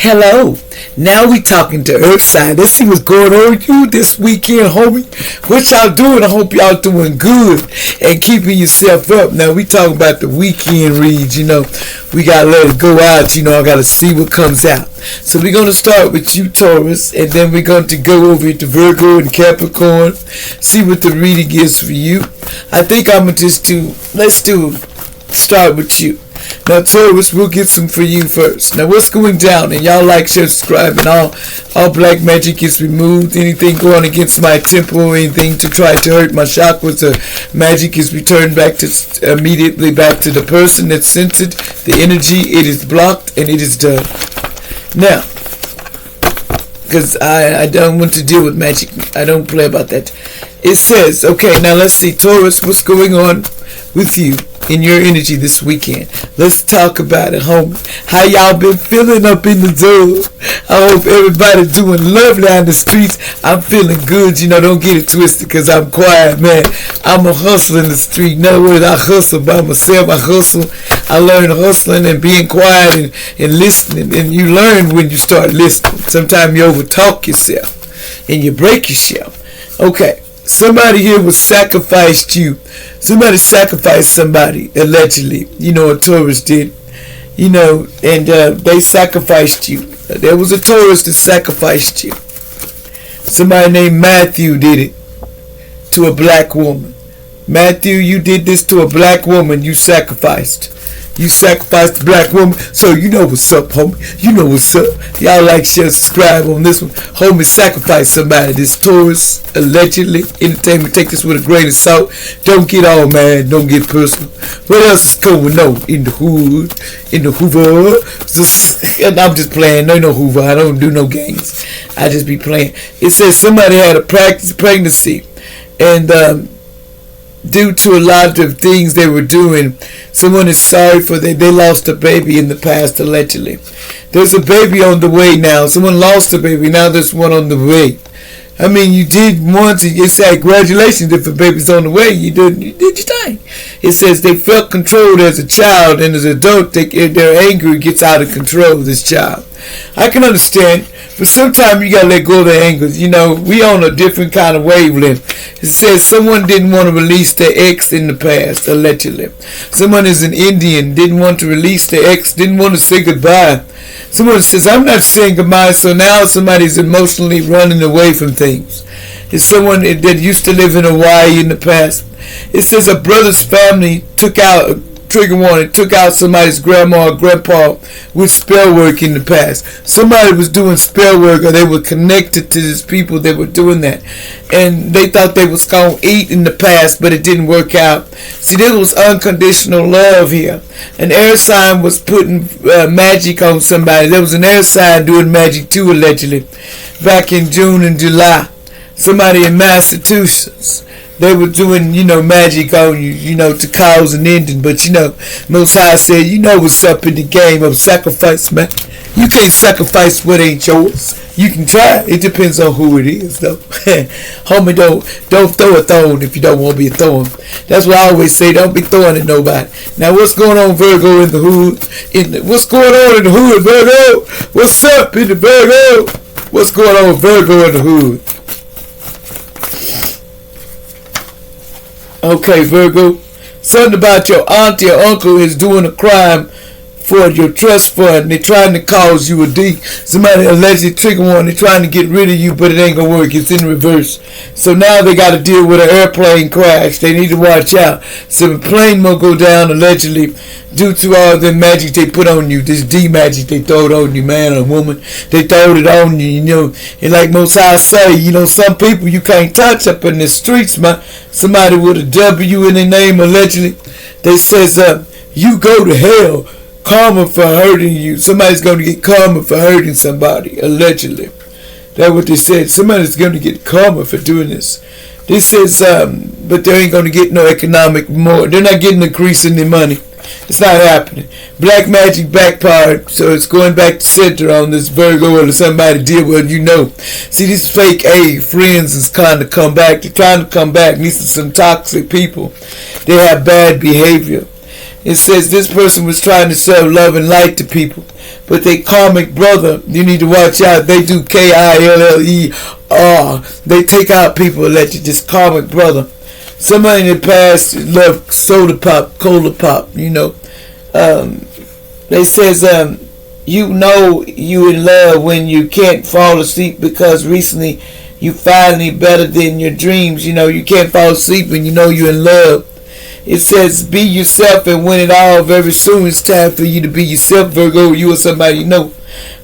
Hello. Now we talking to Earthside. Let's see what's going on with you this weekend, homie. What y'all doing? I hope y'all doing good and keeping yourself up. Now we talking about the weekend reads, We gotta let it go out, I gotta see what comes out. So we're gonna start with you, Taurus, and then we're going to go over to Virgo and Capricorn, see what the reading is for you. I think I'm gonna start with you. Now, Taurus, we'll get some for you first. Now, what's going down? And y'all like, share, subscribe, and all black magic is removed. Anything going against my temple, anything to try to hurt my chakras or magic is returned back to immediately back to the person that sent it. The energy, it is blocked and it is done. Now, because I don't want to deal with magic. I don't play about that. It says, okay, now let's see, Taurus, what's going on with you in your energy this weekend? Let's talk about it, homie. How y'all been feeling up in the zone? I hope everybody doing lovely on the streets. I'm feeling good, don't get it twisted because I'm quiet, man. I'm a hustler in the street. In other words, I hustle by myself. I learn hustling and being quiet and listening. And you learn when you start listening. Sometimes you overtalk yourself and you break yourself. Okay. Somebody here was sacrificed you. Somebody sacrificed somebody, allegedly. A Taurus did. And they sacrificed you. There was a Taurus that sacrificed you. Somebody named Matthew did it to a black woman. Matthew, you did this to a black woman. You sacrificed. You sacrificed the black woman. So you know what's up, homie. You know what's up. Y'all like, share, subscribe on this one. Homie sacrificed somebody. This Taurus, allegedly. Entertainment, take this with a grain of salt. Don't get all mad. Don't get personal. What else is going on in the hood? In the Hoover? And I'm just playing. No Hoover. I don't do no games. I just be playing. It says somebody had a pregnancy. And due to a lot of things they were doing, someone is sorry for they lost a baby in the past, allegedly. There's a baby on the way now. Someone lost a baby. Now there's one on the way. I mean, you did once, and you say, congratulations, if a baby's on the way, you did your thing. It says they felt controlled as a child, and as an adult, their anger gets out of control, this child. I can understand, but sometimes you gotta let go of the anger. We on a different kind of wavelength. It says someone didn't want to release their ex in the past, allegedly. Someone is an Indian, didn't want to release their ex, didn't want to say goodbye. Someone says, I'm not saying goodbye, so now somebody's emotionally running away from things. It's someone that used to live in Hawaii in the past. It says a brother's family took out trigger warning, took out somebody's grandma or grandpa with spell work in the past. Somebody was doing spell work, or they were connected to these people that were doing that. And they thought they was going to eat in the past, but it didn't work out. See, there was unconditional love here. An air sign was putting magic on somebody. There was an air sign doing magic too, allegedly, back in June and July. Somebody in Massachusetts. They were doing, magic on you, to cause an ending. But, Most High said, what's up in the game of sacrifice, man. You can't sacrifice what ain't yours. You can try. It depends on who it is, though. Homie, don't throw a thorn if you don't want to be a thorn. That's what I always say. Don't be throwing at nobody. Now, what's going on, Virgo, in the hood? What's going on in the hood, Virgo? What's up in the Virgo? What's going on, Virgo, in the hood? Okay, Virgo. Something about your auntie or uncle is doing a crime for your trust fund. They're trying to cause you a D. Somebody allegedly trigger one. They're trying to get rid of you, but it ain't going to work. It's in reverse. So now they got to deal with an airplane crash. They need to watch out. So the plane will go down, allegedly, due to all the magic they put on you. This D magic they throw it on you, man or woman. They throw it on you, And like Most High say, some people you can't touch up in the streets, man. Somebody with a W in their name, allegedly. They says, you go to hell. Karma for hurting you. Somebody's going to get karma for hurting somebody, allegedly. That's what they said. Somebody's going to get karma for doing this. This says, but they ain't going to get no economic more. They're not getting an increase in their money. It's not happening. Black magic backfired, so it's going back to center on this Virgo or somebody deal with, See, these fake friends is kind of come back. They're trying to come back. These are some toxic people. They have bad behavior. It says this person was trying to serve love and light to people, but they karmic brother, you need to watch out. They do KILLER. They take out people and let you just karmic brother. Somebody in the past loved soda pop, cola pop, you know. They says, you know you in love when you can't fall asleep because recently you finally better than your dreams. You know, you can't fall asleep when you know you're in love. It says, be yourself and win it all. Very soon it's time for you to be yourself, Virgo. You or somebody you know.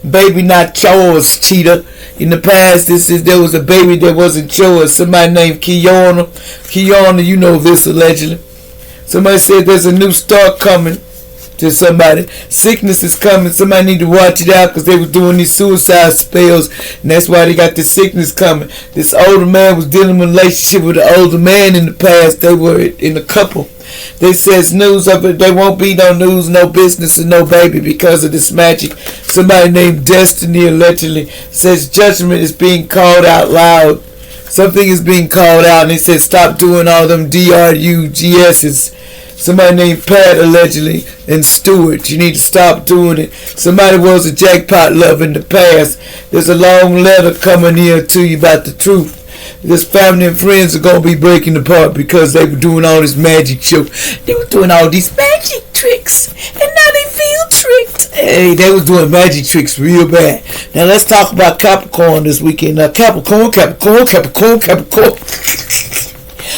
Baby, not chores, cheater. In the past, there was a baby that wasn't yours. Somebody named Kiana. Kiana, you know this allegedly. Somebody said there's a new start coming to somebody. Sickness is coming. Somebody need to watch it out because they were doing these suicide spells, and that's why they got this sickness coming. This older man was dealing with a relationship with an older man in the past. They were in a couple. They says news of it. There won't be no news, no business, and no baby because of this magic. Somebody named Destiny allegedly says judgment is being called out loud. Something is being called out, and it says stop doing all them DRUGS's. Somebody named Pat allegedly and Stewart. You need to stop doing it. Somebody was a jackpot lover in the past. There's a long letter coming here to you about the truth. This family and friends are going to be breaking apart because they were doing all this magic show. They were doing all these magic tricks. And now they feel tricked. Hey, they was doing magic tricks real bad. Now let's talk about Capricorn this weekend. Now Capricorn.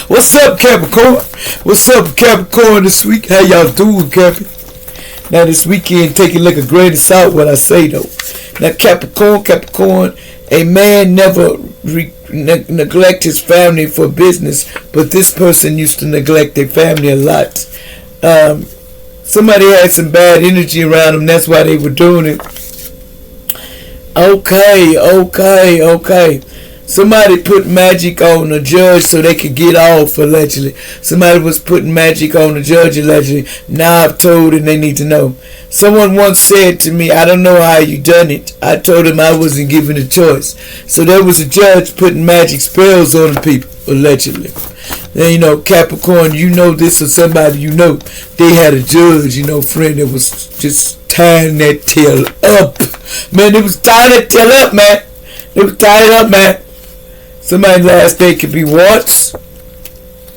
What's up, Capricorn? What's up, Capricorn, this week? How y'all doing, Capricorn? Now this weekend, take it like a grain of salt what I say, though. Now Capricorn, a man never neglect his family for business, but this person used to neglect their family a lot. Somebody had some bad energy around them, that's why they were doing it. Okay. Somebody put magic on a judge so they could get off, allegedly. Somebody was putting magic on a judge, allegedly. Now I've told and they need to know. Someone once said to me, I don't know how you done it. I told him I wasn't given a choice. So there was a judge putting magic spells on the people, allegedly. Now, you know, Capricorn, you know this or somebody you know. They had a judge, you know, friend that was just tying that tail up. Man, they was tying that tail up, man. They was tying it up, man. Somebody's last day could be Watts.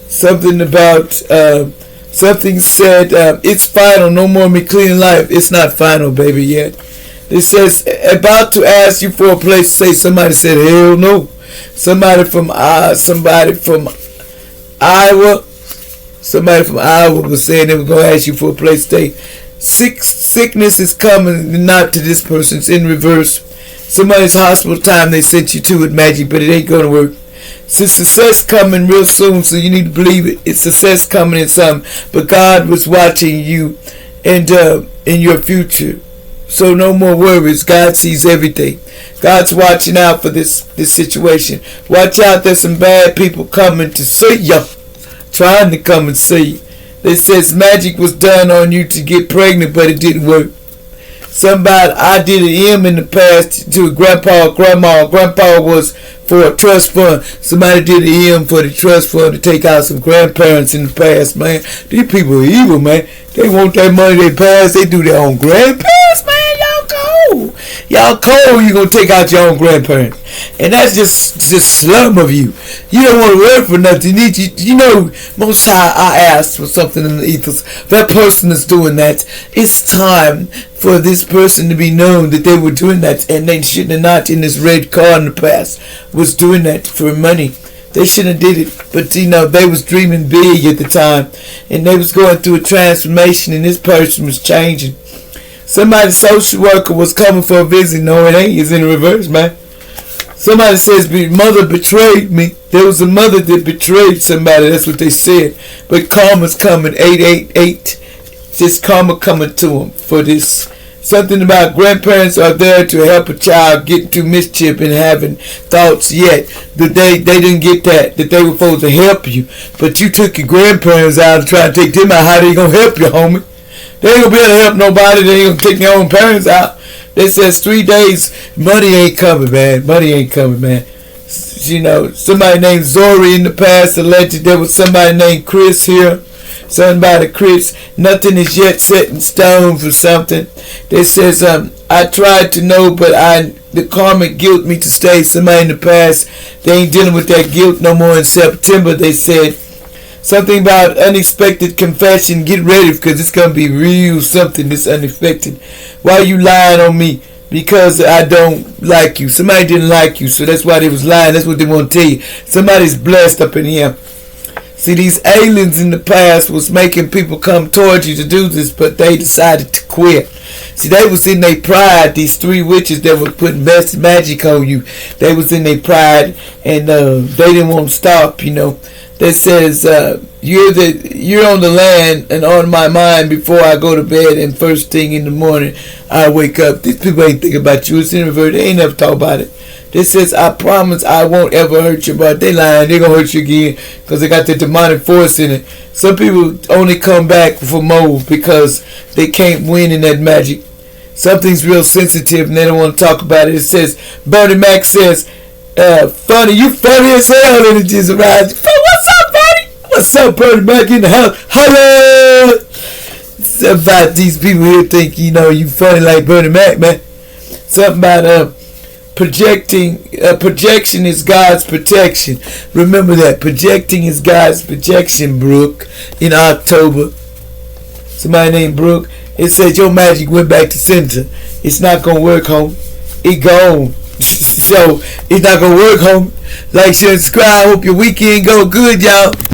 Something about, something said, it's final, no more me cleaning life. It's not final, baby, yet. It says, about to ask you for a place to stay. Somebody said, hell no. Somebody from Iowa. Somebody from Iowa was saying they were going to ask you for a place to stay. Sickness is coming, not to this person. It's in reverse. Somebody's hospital time they sent you to with magic, but it ain't going to work. Success coming real soon, so you need to believe it. It's success coming in some, but God was watching you and in your future. So no more worries. God sees everything. God's watching out for this situation. Watch out, there's some bad people coming to see you. Trying to come and see you. They says magic was done on you to get pregnant, but it didn't work. I did an M in the past to a grandpa or grandma. Grandpa was for a trust fund. Somebody did an M for the trust fund to take out some grandparents in the past, man. These people are evil, man. They want that money they pass. They do their own grandparents, man. Y'all cold, you going to take out your own grandparents. And that's just slum of you. You don't want to work for nothing. You know, most high, I asked for something in the ethos. That person is doing that. It's time for this person to be known that they were doing that. And they shouldn't have not in this red car in the past was doing that for money. They shouldn't have did it. But, you know, they was dreaming big at the time. And they was going through a transformation and this person was changing. Somebody's social worker was coming for a visit. No, it ain't. It's in reverse, man. Somebody says, mother betrayed me. There was a mother that betrayed somebody. That's what they said. But karma's coming. 888. Just karma coming to them for this. Something about grandparents are there to help a child get into mischief and having thoughts yet. That they didn't get that they were supposed to help you. But you took your grandparents out and tried to take them out. How they going to help you, homie? They ain't going to be able to help nobody. They ain't going to take their own parents out. They says 3 days, money ain't coming, man. Money ain't coming, man. You know, somebody named Zori in the past alleged there was somebody named Chris here. Something about the Crips. Nothing is yet set in stone for something. They says, I tried to know, but the karmic guilt me to stay. Somebody in the past, they ain't dealing with that guilt no more in September. They said something about unexpected confession. Get ready, because it's going to be real something this unexpected. Why are you lying on me? Because I don't like you. Somebody didn't like you, so that's why they was lying. That's what they want to tell you. Somebody's blessed up in here. See, these aliens in the past was making people come towards you to do this, but they decided to quit. See, they was in their pride. These three witches that were putting best magic on you, they was in their pride, and they didn't want to stop, you know. That says, you're on the land and on my mind before I go to bed, and first thing in the morning I wake up. These people ain't thinking about you. It's in reverse. They ain't never talk about it. This says, I promise I won't ever hurt you, but they lying. They gonna hurt you again because they got the demonic force in it. Some people only come back for more because they can't win in that magic. Something's real sensitive and they don't want to talk about it. It says, Bernie Mac says, funny, you funny as hell, energies around you. What's up, Bernie? What's up, Bernie Mac in the house? Hello! It's about these people here think, you know, you funny like Bernie Mac, man. Something about, projection is God's protection. Remember that. Projecting is God's protection, Brooke, in October. Somebody named Brooke. It said your magic went back to center. It's not going to work, home. It gone. So, it's not going to work, home. Like, share, subscribe. Hope your weekend go good, y'all.